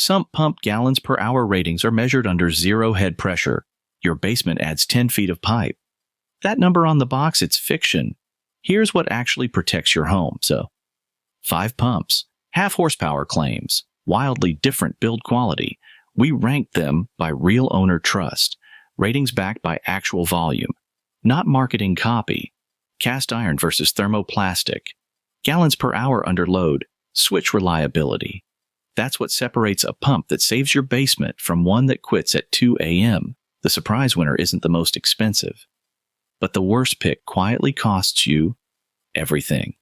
Sump pump gallons per hour ratings are measured under zero head pressure. Your basement adds 10 feet of pipe. That number on the box, it's fiction. Here's what actually protects your home. So, 5 pumps, half horsepower claims, wildly different build quality. We ranked them by real owner trust. Ratings backed by actual volume, not marketing copy. Cast iron versus thermoplastic. Gallons per hour under load. Switch reliability. That's what separates a pump that saves your basement from one that quits at 2 a.m. The surprise winner isn't the most expensive, but the worst pick quietly costs you everything.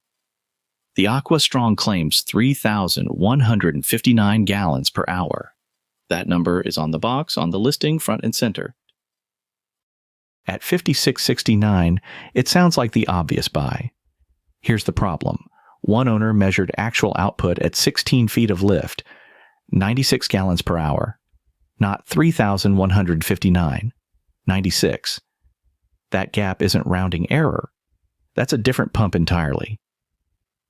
The Aqua Strong claims 3,159 gallons per hour. That number is on the box on the listing front and center. At $56.69, it sounds like the obvious buy. Here's the problem. One owner measured actual output at 16 feet of lift, 96 gallons per hour. Not 3,159, 96. That gap isn't rounding error. That's a different pump entirely.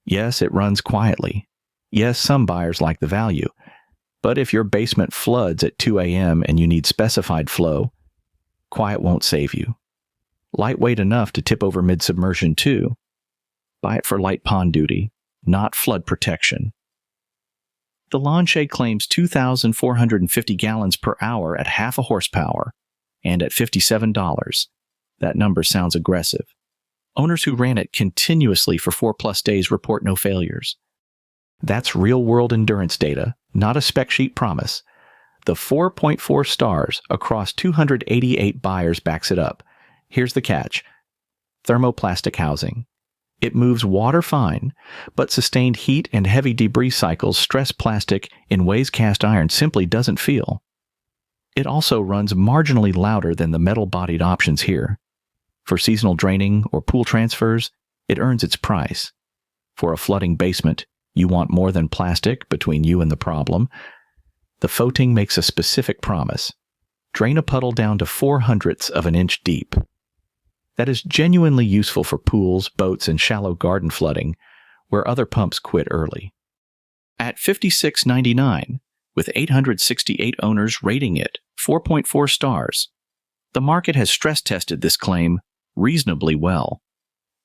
Yes, it runs quietly. Yes, some buyers like the value. But if your basement floods at 2 a.m. and you need specified flow, quiet won't save you. Lightweight enough to tip over mid-submersion too. Buy it for light pond duty, not flood protection. The Lawnshade claims 2,450 gallons per hour at half a horsepower, and at $57. That number sounds aggressive. Owners who ran it continuously for 4+ days report no failures. That's real-world endurance data, not a spec sheet promise. The 4.4 stars across 288 buyers backs it up. Here's the catch. Thermoplastic housing. It moves water fine, but sustained heat and heavy debris cycles stress plastic in ways cast iron simply doesn't feel. It also runs marginally louder than the metal-bodied options here. For seasonal draining or pool transfers, it earns its price. For a flooding basement, you want more than plastic between you and the problem. The Foting makes a specific promise. Drain a puddle down to 0.04 of an inch deep. That is genuinely useful for pools, boats, and shallow garden flooding, where other pumps quit early. At $56.99, with 868 owners rating it 4.4 stars, the market has stress-tested this claim reasonably well.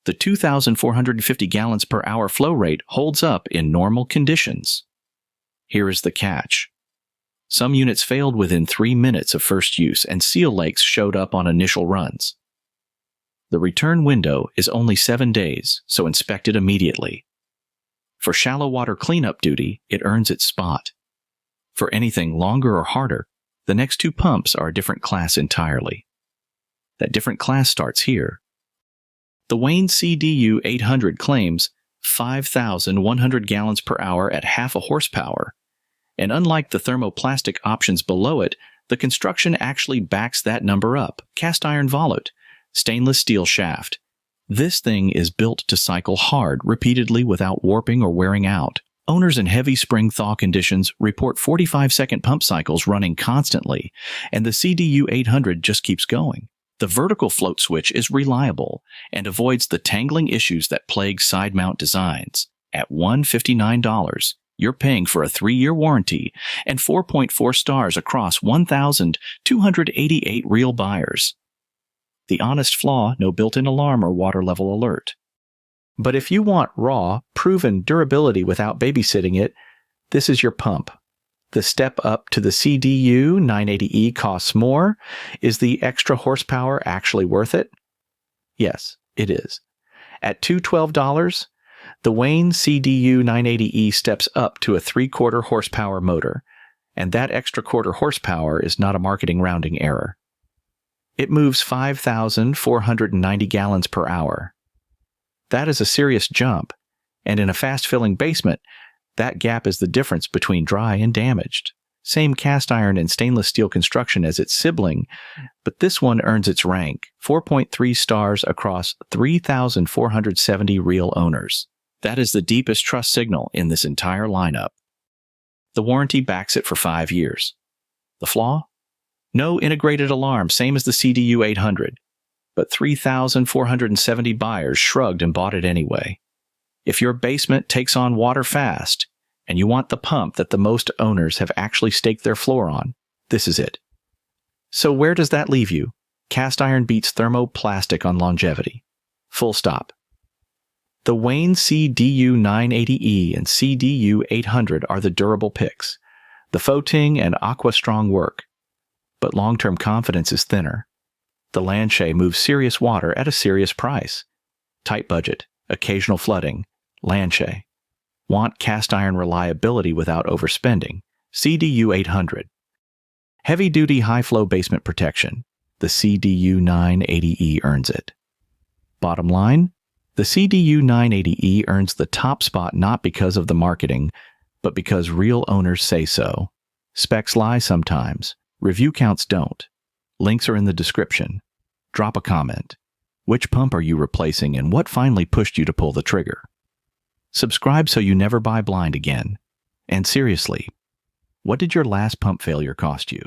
The 2,450 gallons per hour flow rate holds up in normal conditions. Here is the catch. Some units failed within 3 minutes of first use, and seal lakes showed up on initial runs. The return window is only 7 days, so inspect it immediately. For shallow water cleanup duty, it earns its spot. For anything longer or harder, the next 2 pumps are a different class entirely. That different class starts here. The Wayne CDU 800 claims 5,100 gallons per hour at half a horsepower, and unlike the thermoplastic options below it, the construction actually backs that number up. Cast iron volute, stainless steel shaft. This thing is built to cycle hard repeatedly without warping or wearing out. Owners in heavy spring thaw conditions report 45-second pump cycles running constantly, and the CDU 800 just keeps going. The vertical float switch is reliable and avoids the tangling issues that plague side mount designs. At $159, you're paying for a 3-year warranty and 4.4 stars across 1,288 real buyers. The honest flaw, no built-in alarm or water level alert. But if you want raw, proven durability without babysitting it, this is your pump. The step up to the CDU 980E costs more. Is the extra horsepower actually worth it? Yes, it is. At $212, the Wayne CDU 980E steps up to a 3/4 horsepower motor, and that extra 1/4 horsepower is not a marketing rounding error. It moves 5,490 gallons per hour. That is a serious jump, and in a fast-filling basement, that gap is the difference between dry and damaged. Same cast iron and stainless steel construction as its sibling, but this one earns its rank, 4.3 stars across 3,470 real owners. That is the deepest trust signal in this entire lineup. The warranty backs it for 5 years. The flaw? No integrated alarm, same as the CDU 800, but 3,470 buyers shrugged and bought it anyway. If your basement takes on water fast, and you want the pump that the most owners have actually staked their floor on, this is it. So where does that leave you? Cast iron beats thermoplastic on longevity. Full stop. The Wayne CDU 980E and CDU 800 are the durable picks. The Foting and Aqua strong work. But long-term confidence is thinner. The Lanchet moves serious water at a serious price. Tight budget, occasional flooding, Lanchet. Want cast iron reliability without overspending, CDU 800. Heavy-duty high-flow basement protection, the CDU 980E earns it. Bottom line, the CDU 980E earns the top spot not because of the marketing, but because real owners say so. Specs lie sometimes. Review counts don't. Links are in the description. Drop a comment. Which pump are you replacing and what finally pushed you to pull the trigger? Subscribe so you never buy blind again. And seriously, what did your last pump failure cost you?